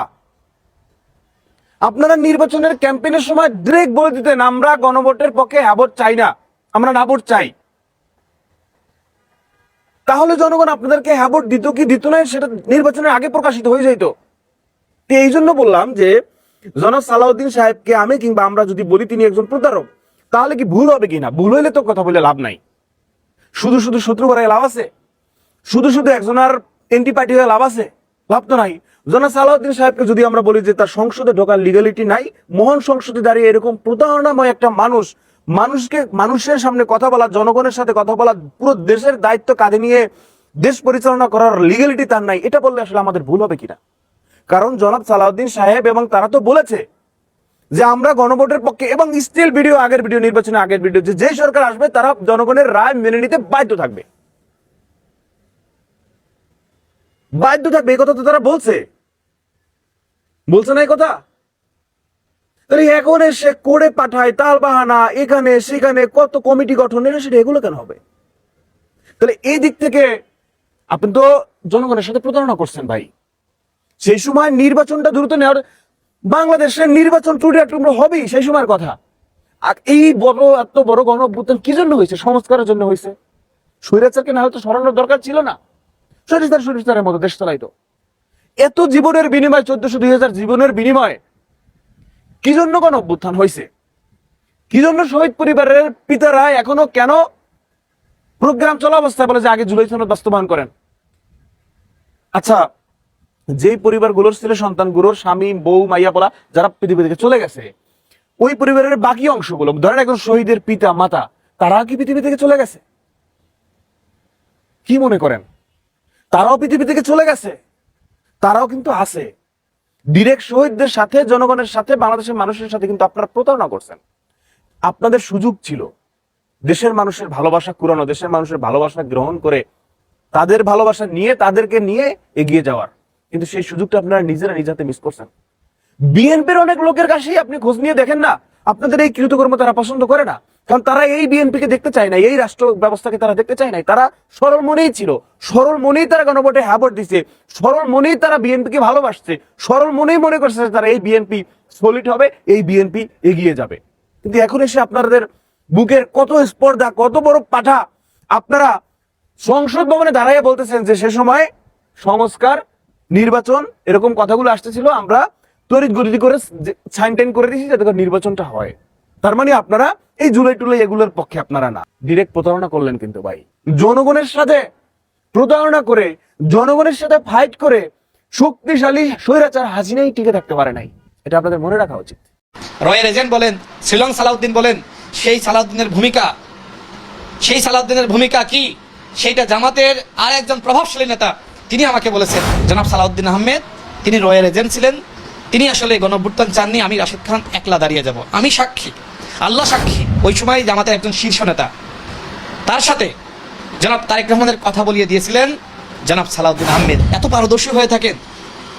S3: আপনারা নির্বাচনের ক্যাম্পেইনের সময় ডিরেক্ট বলে দিতেন আমরা গণভোটের পক্ষে হ্যাঁ ভোট চাই না, আমরা না ভোট চাই। তাহলে জনগণ আপনাদেরকে হ্যাঁ ভোট দিত কি দিত না সেটা নির্বাচনের আগে প্রকাশিত হয়ে যেত। এই জন্য বললাম যে জনাব সালাউদ্দিন সাহেবকে আমি কিংবা আমরা যদি বলি তিনি একজন প্রতারক, তাহলে কি ভুল হবে কিনা? ভুল হইলে তো কথা বলে লাভ নাই। শুধু শত্রু করায় লাভ আছে? শুধু একজনের এন্টি পার্টি হয়ে লাভ আছে? লাভ তো নাই। জনাব সালাউদ্দিন সাহেবকে যদি আমরা বলি যে তার সংসদে ঢোকার লিগ্যালিটি নাই, মহান সংসদে দাঁড়িয়ে এরকম প্রতারণাময় একটা মানুষের সামনে কথা বলা, জনগণের সাথে কথা বলা, পুরো দেশের দায়িত্ব কাঁধে নিয়ে দেশ পরিচালনা করার লিগ্যালিটি তার নাই, এটা বললে আসলে আমাদের ভুল হবে কিনা? কারণ জনাব সালাউদ্দিন সাহেব এবং তারা তো বলেছে যে আমরা গণভোটের পক্ষে, এবং স্টিল ভিডিও, আগের ভিডিও, নির্বাচনের আগের ভিডিও, যে সরকার আসবে তারা জনগণের রায় মেনে নিতে বাধ্য থাকবে, এই কথা তো তারা বলছে না এই কথা? তাহলে এখন এসে করে পাঠায় তাল বাহানা, এখানে সেখানে কত কমিটি গঠন, সেটা এগুলো কেন হবে? তাহলে এই দিক থেকে আপনি তো জনগণের সাথে প্রতারণা করছেন ভাই। সেই সময় নির্বাচনটা দ্রুত নেওয়ার, বাংলাদেশের নির্বাচন টুকরো হবেই সেই সময়ের কথা। আর এই এত বড় গণ অভ্যুত্থান কি জন্য হয়েছে? সংস্কারের জন্য হয়েছে। স্বৈরাচারকে না হয়তো সরানোর দরকার ছিল না, সরিস্তারের মতো দেশ চালাইতো। এত জীবনের বিনিময়, 1400-2000 জীবনের বিনিময়ে কি জন্য গণ অভ্যুত্থান হয়েছে? কি জন্য শহীদ পরিবারের পিতারা এখনো কেন প্রোগ্রাম চলা অবস্থায় বলে যে আগে জুলাই সনদ বাস্তবায়ন করেন? আচ্ছা, যেই পরিবারগুলোর ছেলে সন্তানগুলোর স্বামী, বউ, মাইয়া বলা যারা পৃথিবী থেকে চলে গেছে, ওই পরিবারের বাকি অংশগুলো, ধরেন একজন শহীদের পিতা মাতা, তারা কি পৃথিবী থেকে চলে গেছে? কি মনে করেন? তারাও পৃথিবী থেকে চলে গেছে? তারাও কিন্তু আছে। ডিরেক্ট শহীদদের সাথে, জনগণের সাথে, বাংলাদেশের মানুষের সাথে কিন্তু আপনারা প্রতারণা করছেন। আপনাদের সুযোগ ছিল দেশের মানুষের ভালোবাসা কুড়ানো, দেশের মানুষের ভালোবাসা গ্রহণ করে তাদের ভালোবাসা নিয়ে, তাদেরকে নিয়ে এগিয়ে যাওয়ার, কিন্তু সেই সুযোগটা আপনারা নিজেরা নিজ হাতে মিস করছেন। বিএনপির অনেক লোকের কাছেই আপনি খোঁজ নিয়ে দেখেন না, আপনাদের এই কৃতকর্ম তারা পছন্দ করে না, কারণ তারা এই বিএনপিকে দেখতে চায় না, এই রাষ্ট্র ব্যবস্থাকে তারা দেখতে চায় না। তারা সরল মনেই ছিল, সরল মনেই তারা গণভোটে হ্যাঁ ভোট দিছে, সরল মনেই তারা বিএনপিকে ভালোবাসছে, সরল মনেই মনে করছে তারা এই বিএনপি সলিড হবে, এই বিএনপি এগিয়ে যাবে। কিন্তু এখন এসে আপনাদের বুকের কত স্পর্ধা, কত বড় পাঠা, আপনারা সংসদ ভবনে দাঁড়াইয়া বলতেছেন যে সে সময় সংস্কার, নির্বাচন, এরকম কথাগুলো আসতেছিল, আমরা তড়িৎ গতি করে সাইন করে দিয়েছি যাতে নির্বাচনটা হয়। তার মানে আপনারা এই জুলাই টুলাই এগুলোর পক্ষে আপনারা না, ডিরেক্ট প্রতারণা করলেন কিন্তু ভাই। জনগণের সাথে প্রতারণা করে, জনগণের সাথে ফাইট করে শক্তিশালী স্বৈরাচার হাসিনাই টিকে থাকতে পারে নাই, এটা আপনাদের মনে রাখা উচিত।
S4: রয়ের এজেন্ট বলেন, শ্রীলং সালাউদ্দিন বলেন, সেই সালাউদ্দিনের ভূমিকা কি সেইটা জামাতের আর একজন প্রভাবশালী নেতা তিনি আমাকে বলেছেন, জনাব সালাউদ্দিন আহমেদ, তিনি রয়ের এজেন্ট ছিলেন, তিনি আসলে গণঅভ্যুত্থান চাননি, আমি রাশেদ খান একলা দাঁড়িয়ে যাব। আমি সাক্ষী, আল্লাহ সাক্ষী, ওই সময় জামাতের একজন শীর্ষ নেতা তার সাথে জনাব তারেক রহমানের কথা বলিয়ে দিয়েছিলেন জনাব সালাউদ্দিন আহমেদ। এত পারদর্শী হয়ে থাকেন,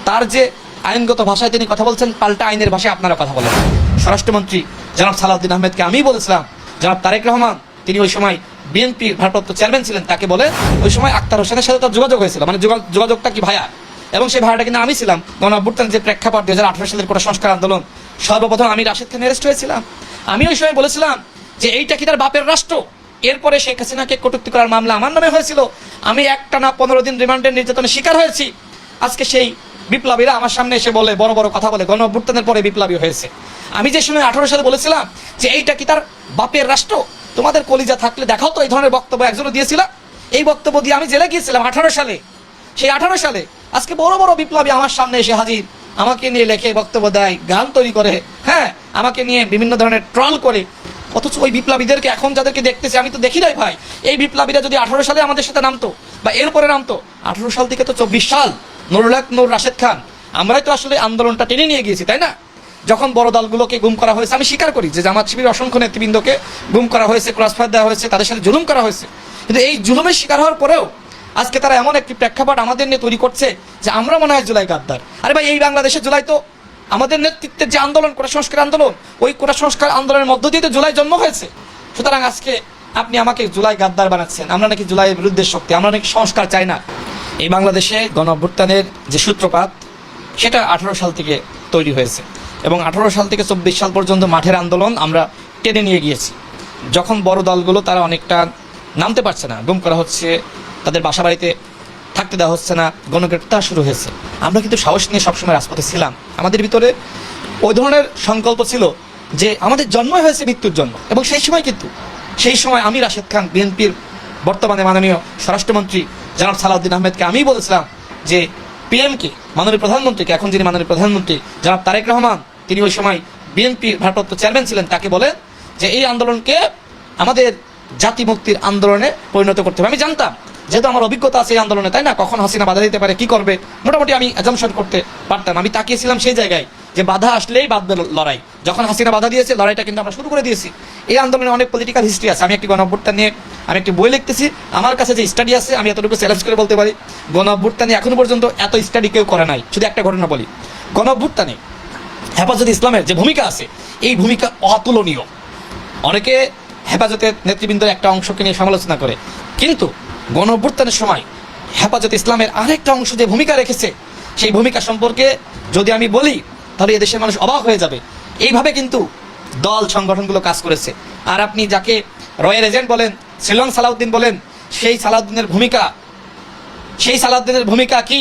S4: তার যে আইনগত ভাষায় তিনি কথা বলছেন, পাল্টা আইনের ভাষায় আপনারা কথা বলেন। স্বরাষ্ট্রমন্ত্রী জনাব সালাউদ্দিন আহমেদকে আমি বলেছিলাম, জনাব তারেক রহমান, তিনি ওই সময় বিএনপির ভারপ্রাপ্ত চেয়ারম্যান ছিলেন, তাকে বলে ওই সময় আক্তার হোসেনের সাথে তার যোগাযোগ হয়েছিল, মানে যোগাযোগটা কি ভায়া, এবং সেই ভাড়াটা কিন্তু আমি ছিলাম। গণঅভ্যুত্থান যে প্রেক্ষাপট 2018 সালের কোটা সংস্কার আন্দোলন, সর্বপ্রথম আমি রাশেদ খান অ্যারেস্ট হয়েছিলাম। আমি ওই সময় বলেছিলাম যে এইটা কি তার বাপের রাষ্ট্র? এরপরে শেখ হাসিনাকে কটূক্তি করার মামলা আমার নামে হয়েছিল, আমি একটানা 15 দিন রিমান্ডের নির্যাতনের শিকার হয়েছি। আজকে সেই বিপ্লবীরা আমার সামনে এসে বলে, বড় বড় কথা বলে, গণঅভ্যুত্থানের পরে বিপ্লবী হয়েছে। আমি যে সময় 18 সালে বলেছিলাম যে এইটা কি তার বাপের রাষ্ট্র, তোমাদের কলিজা থাকলে দেখাও তো এই ধরনের বক্তব্য একজনও দিয়েছিলাম। এই বক্তব্য দিয়ে আমি জেলে গিয়েছিলাম 18 সালে। সেই 18 সালে আজকে বড় বড় বিপ্লবী আমার সামনে এসে হাজির, আমাকে নিয়ে লেখে বক্তব্য দেয়, গান তৈরি করে, হ্যাঁ, আমাকে নিয়ে বিভিন্ন ধরনের ট্রল করে। অথচ ওই বিপ্লবীদেরকে এখন যাদেরকে দেখতেছি, আমি তো দেখি নাই ভাই, এই বিপ্লবীরা যদি 18 সালে আমাদের সাথে নামতো বা এরপরে নামতো, 18 সাল থেকে তো 24 সাল নুরুল হক নূর, রাশেদ খান, আমরাই তো আসলে আন্দোলনটা টেনে নিয়ে গিয়েছি, তাই না? যখন বড় দলগুলোকে গুম করা হয়েছে, আমি স্বীকার করি যে জামাত শিবিরের অসংখ্য নেতৃবৃন্দকে গুম করা হয়েছে, ক্রসফায়ার দেওয়া হয়েছে, তাদের সাথে জুলুম করা হয়েছে, কিন্তু এই জুলুমের শিকার হওয়ার পরেও আজকে তারা এমন একটি প্রেক্ষাপট আমাদের নিয়ে তৈরি করছে যে আমরা মনে হয় জুলাই গাদ্দার। আরে ভাই, এই বাংলাদেশের জুলাই তো আমাদের নেতৃত্বের যে আন্দোলন, কোটা সংস্কার আন্দোলন, ওই কোটা সংস্কার আন্দোলনের মধ্য দিয়ে তো জুলাই জন্ম হয়েছে। সুতরাং আজকে আপনি আমাকে জুলাই গাদ্দার বানাচ্ছেন, আমরা নাকি জুলাইয়ের বিরুদ্ধে শক্তি, আমরা নাকি সংস্কার চাই না। এই বাংলাদেশে গণঅভ্যুত্থানের যে সূত্রপাত, সেটা 18 সাল থেকে তৈরি হয়েছে, এবং 18 সাল থেকে 24 সাল পর্যন্ত মাঠের আন্দোলন আমরা টেনে নিয়ে গিয়েছি। যখন বড় দলগুলো তারা অনেকটা নামতে পারছে না, গুম করা হচ্ছে, তাদের বাসা বাড়িতে থাকতে দেওয়া হচ্ছে না, গণগ্রেপ্তার শুরু হয়েছে, আমরা কিন্তু সাহস নিয়ে সবসময় রাজপথে ছিলাম। আমাদের ভিতরে ওই ধরনের সংকল্প ছিল যে আমাদের জন্মই হয়েছে মৃত্যুর জন্য। এবং সেই সময় আমি রাশেদ খান, বিএনপির বর্তমানে মাননীয় স্বরাষ্ট্রমন্ত্রী জনাব সালাউদ্দিন আহমেদকে আমি বলেছিলাম যে পিএমকে, মাননীয় প্রধানমন্ত্রীকে, এখন যিনি মাননীয় প্রধানমন্ত্রী জনাব তারেক রহমান, তিনি ওই সময় বিএনপি ভারপ্রাপ্ত চেয়ারম্যান ছিলেন, তাকে বলেন যে এই আন্দোলনকে আমাদের জাতি মুক্তির আন্দোলনে পরিণত করতে হবে। আমি জানতাম, যেহেতু আমার অভিজ্ঞতা আছে এই আন্দোলনে, তাই না, কখন হাসিনা বাধা দিতে পারে, কি করবে, মোটামুটি আমি অ্যাজাম্পশন করতে পারতাম। আমি তাকিয়েছিলাম সেই জায়গায় যে বাধা আসলেই বাঁধবে লড়াই। যখন হাসিনা বাধা দিয়েছে, লড়াইটা কিন্তু আমরা শুরু করে দিয়েছি। এই আন্দোলনে অনেক পলিটিক্যাল হিস্ট্রি আছে। আমি একটি গণঅভ্যুত্থান নিয়ে আমি একটি বই লিখতেছি, আমার কাছে যে স্টাডি আছে আমি এতটুকু চ্যালেঞ্জ করে বলতে পারি, গণঅভ্যুত্থানে এখনো পর্যন্ত এত স্টাডি কেউ করে নাই। শুধু একটা ঘটনা বলি, গণঅভ্যুত্থানে হেফাজতে ইসলামের যে ভূমিকা আছে, এই ভূমিকা অতুলনীয়। অনেকে হেফাজতের নেতৃবৃন্দের একটা অংশকে নিয়ে সমালোচনা করে, কিন্তু গণঅভ্যুত্থানের সময় হেফাজতে ইসলামের আরেকটা অংশ যে ভূমিকা রেখেছে, সেই ভূমিকা সম্পর্কে যদি আমি বলি তাহলে এদেশের মানুষ অবাক হয়ে যাবে। এইভাবে কিন্তু দল সংগঠনগুলো কাজ করেছে। আর আপনি যাকে রয়ের এজেন্ট বলেন, শ্রীলং সালাউদ্দিন বলেন, সেই সালাউদ্দিনের ভূমিকা কি,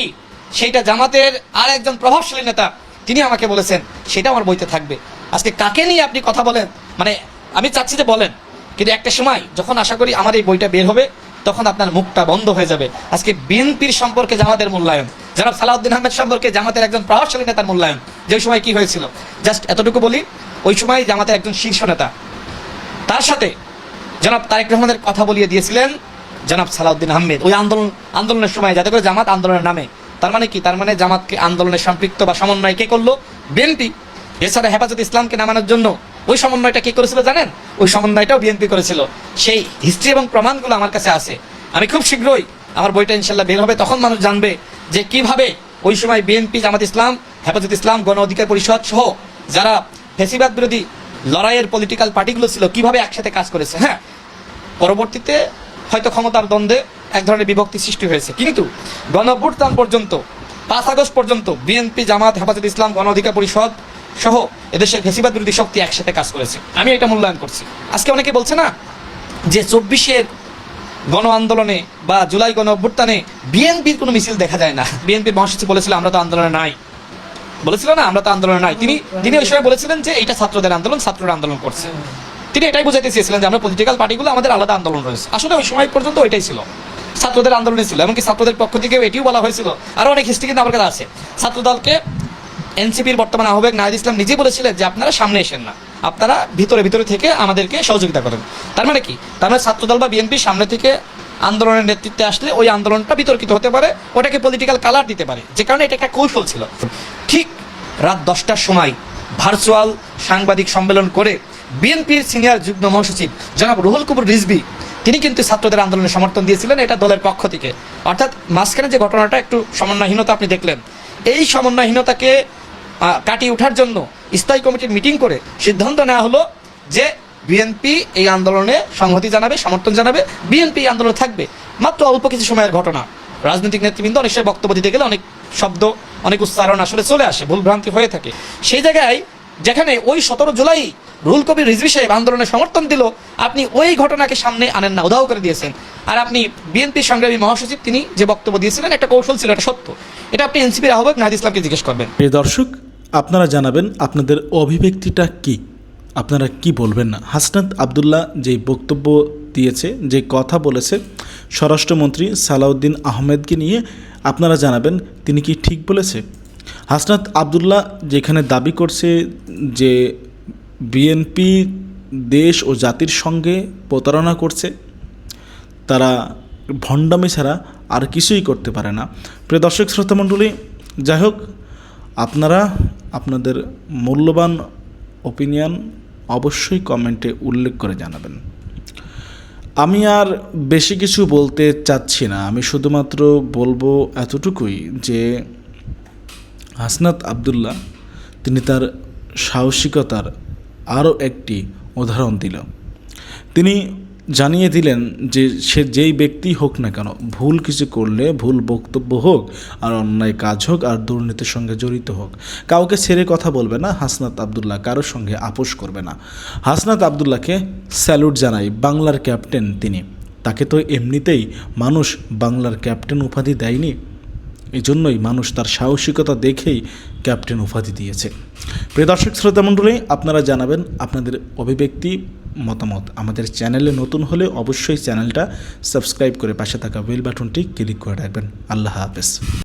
S4: সেইটা জামাতের আর একজন প্রভাবশালী নেতা তিনি আমাকে বলেছেন, সেটা আমার বইতে থাকবে। আজকে কাকে নিয়ে আপনি কথা বলেন, মানে আমি চাচ্ছি যে বলেন, কিন্তু একটা সময় যখন আশা করি আমার এই বইটা বের হবে, তখন আপনার মুখটা বন্ধ হয়ে যাবে। আজকে বিএনপির সম্পর্কে জামাতের মূল্যায়ন, জনাব সালাউদ্দিন আহমেদ সম্পর্কে জামাতের একজন প্রভাবশালী নেতার মূল্যায়ন, যে সময় কি হয়েছিল, জাস্ট এতটুকু বলি, ওই সময় জামাতের একজন শীর্ষ নেতা, তার সাথে জনাব তারেক রহমানের কথা বলিয়ে দিয়েছিলেন জনাব সালাউদ্দিন আহমেদ ওই আন্দোলনের সময়, যাতে করে জামাত আন্দোলনের নামে। তার মানে কি? তার মানে জামাতকে আন্দোলনে সম্পৃক্ত বা সমন্বয় কে করলো? বিএনপি। এছাড়া হেফাজত ইসলামকে নামানোর জন্য ওই সমন্বয়টা কে করেছিল জানেন? ওই সমন্বয়টাও বিএনপি করেছিল। সেই হিস্ট্রি এবং প্রমাণগুলো আমার কাছে আছে। আমি খুব শীঘ্রই আমার বইটা ইনশাল্লাহ বের হবে, তখন মানুষ জানবে যে কিভাবে ওই সময় বিএনপি, জামাত ইসলাম, হেফাজত ইসলাম, গণ অধিকার পরিষদ সহ যারা ফ্যাসিবাদ বিরোধী লড়াইয়ের পলিটিক্যাল পার্টিগুলো ছিল, কিভাবে একসাথে কাজ করেছে। হ্যাঁ, পরবর্তীতে হয়তো ক্ষমতার দ্বন্দ্বে এক ধরনের বিভক্তি সৃষ্টি হয়েছে, কিন্তু গণঅভ্যুত্থান পর্যন্ত, 5 আগস্ট পর্যন্ত বিএনপি, জামাত, হেফাজত ইসলাম, গণ অধিকার পরিষদ সহ এদেশের ফ্যাসিবাদ বিরোধী শক্তি একসাথে কাজ করেছে। আমি এটা মূল্যায়ন করছি। আজকে অনেকে বলছে না যে 24-এর গণ আন্দোলনে বা জুলাই গণ অভ্যুত্থানে বিএনপির কোনো মিছিল দেখা যায় না। বিএনপির মহাসচিব বলেছিল আমরা তো আন্দোলনে নাই, বলেছিল না আমরা তো আন্দোলনে নাই। তিনি ওই সময় বলেছিলেন যে এটা ছাত্রদের আন্দোলন, ছাত্ররা আন্দোলন করছে। তিনি এটাই বোঝাতে চেয়েছিলেন যে আমরা পলিটিক্যাল পার্টিগুলো আমাদের আলাদা আন্দোলন রয়েছে। আসলে ওই সময় পর্যন্ত ওইটাই ছিল, ছাত্রদের আন্দোলনই ছিল। এমনকি ছাত্রদের পক্ষ থেকেও এটিও বলা হয়েছিল, আরো অনেক হিস্ট্রি কিন্তু আমার কাছে আছে। ছাত্রদলকে এনসিপির বর্তমান আহ্বায়ক নাহিদ ইসলাম নিজে বলেছিলেন যে আপনারা সামনে এসেন না, আপনারা ভিতরে থেকে আমাদেরকে সহযোগিতা করেন। তার মানে কি? তার মানে ছাত্রদল বা বিএনপি সামনে থেকে আন্দোলনের নেতৃত্বে আসলে ওই আন্দোলনটা বিতর্কিত হতে পারে, ওটাকে পলিটিক্যাল কালার দিতে পারে, যে কারণে এটা একটা কৌশল ছিল। ঠিক রাত 10টার সময় ভার্চুয়াল সাংবাদিক সম্মেলন করে বিএনপির সিনিয়র যুগ্ম মহাসচিব জনাব রুহুল কবির রিজভী তিনি কিন্তু ছাত্রদের আন্দোলনে সমর্থন দিয়েছিলেন, এটা দলের পক্ষ থেকে। অর্থাৎ মাঝখানে যে ঘটনাটা একটু সমন্বয়হীনতা আপনি দেখলেন, এই সমন্বয়হীনতাকে কাটিয়ে ওঠার জন্য স্থায়ী কমিটির মিটিং করে সিদ্ধান্ত নেওয়া হলো যে বিএনপি এই আন্দোলনে সংহতি জানাবে, সমর্থন জানাবে, বিএনপি এই আন্দোলনে থাকবে। মাত্র অল্প কিছু সময়ের ঘটনা। রাজনৈতিক নেতৃবৃন্দ অনেক সময় বক্তব্য দিতে গেলে অনেক শব্দ, অনেক উচ্চারণ আসলে চলে আসে, ভুলভ্রান্তি হয়ে থাকে। সেই জায়গায় যেখানে ওই 17 জুলাই রুহুল কবির রিজভী সাহেব আন্দোলনে সমর্থন দিল, আপনি ওই ঘটনাকে সামনে আনেন না, উধাও করে দিয়েছেন। আর আপনি বিএনপির সংগ্রামী মহাসচিব তিনি যে বক্তব্য দিয়েছিলেন, একটা কৌশল ছিল, এটা সত্য। এটা আপনি এনসিপির আহ্বায়ক নাহিদ ইসলামকে জিজ্ঞেস করবেন।
S5: প্রিয় দর্শক, আপনারা জানাবেন আপনাদের অভিব্যক্তিটা কি, আপনারা কি বলবেন না। হাসনাত আবদুল্লাহ যেই বক্তব্য দিয়েছে, যে কথা বলেছে স্বরাষ্ট্রমন্ত্রী সালাউদ্দিন আহমেদকে নিয়ে, আপনারা জানাবেন তিনি কি ঠিক বলেছে। হাসনাত আবদুল্লাহ যেখানে দাবি করছে যে বিএনপি দেশ ও জাতির সঙ্গে প্রতারণা করছে, তারা ভণ্ডামি ছাড়া আর কিছুই করতে পারে না। প্রিয় দর্শক শ্রোতামণ্ডলী, যাই হোক, আপনারা আপনাদের মূল্যবান ওপিনিয়ন অবশ্যই কমেন্টে উল্লেখ করে জানাবেন। আমি আর বেশি কিছু বলতে চাচ্ছি না, আমি শুধুমাত্র বলবো এতটুকুই যে হাসনাত আবদুল্লাহ তিনি তার সাহসিকতার আরও একটি উদাহরণ দিল। তিনি জানিয়ে দিলেন যে সে যেই ব্যক্তি হোক না কেন, ভুল কিছু করলে, ভুল বক্তব্য হোক আর অন্যায় কাজ হোক আর দুর্নীতির সঙ্গে জড়িত হোক, কাউকে ছেড়ে কথা বলবে না হাসনাত আবদুল্লাহ, কারোর সঙ্গে আপোষ করবে না। হাসনাত আবদুল্লাহকে স্যালুট জানাই, বাংলার ক্যাপ্টেন তিনি। তাকে তো এমনিতেই মানুষ বাংলার ক্যাপ্টেন উপাধি দেয়নি, এই জন্যই মানুষ তার সাহসিকতা দেখেই ক্যাপ্টেন উপাধি দিয়েছে। প্রিয় দর্শক শ্রোতামণ্ডলী, আপনারা জানাবেন আপনাদের অভিব্যক্তি, মতামত। আমাদের চ্যানেলে নতুন হলে অবশ্যই চ্যানেলটা সাবস্ক্রাইব করে পাশে থাকা বেল বাটনটি ক্লিক করে রাখবেন। আল্লাহ হাফেজ।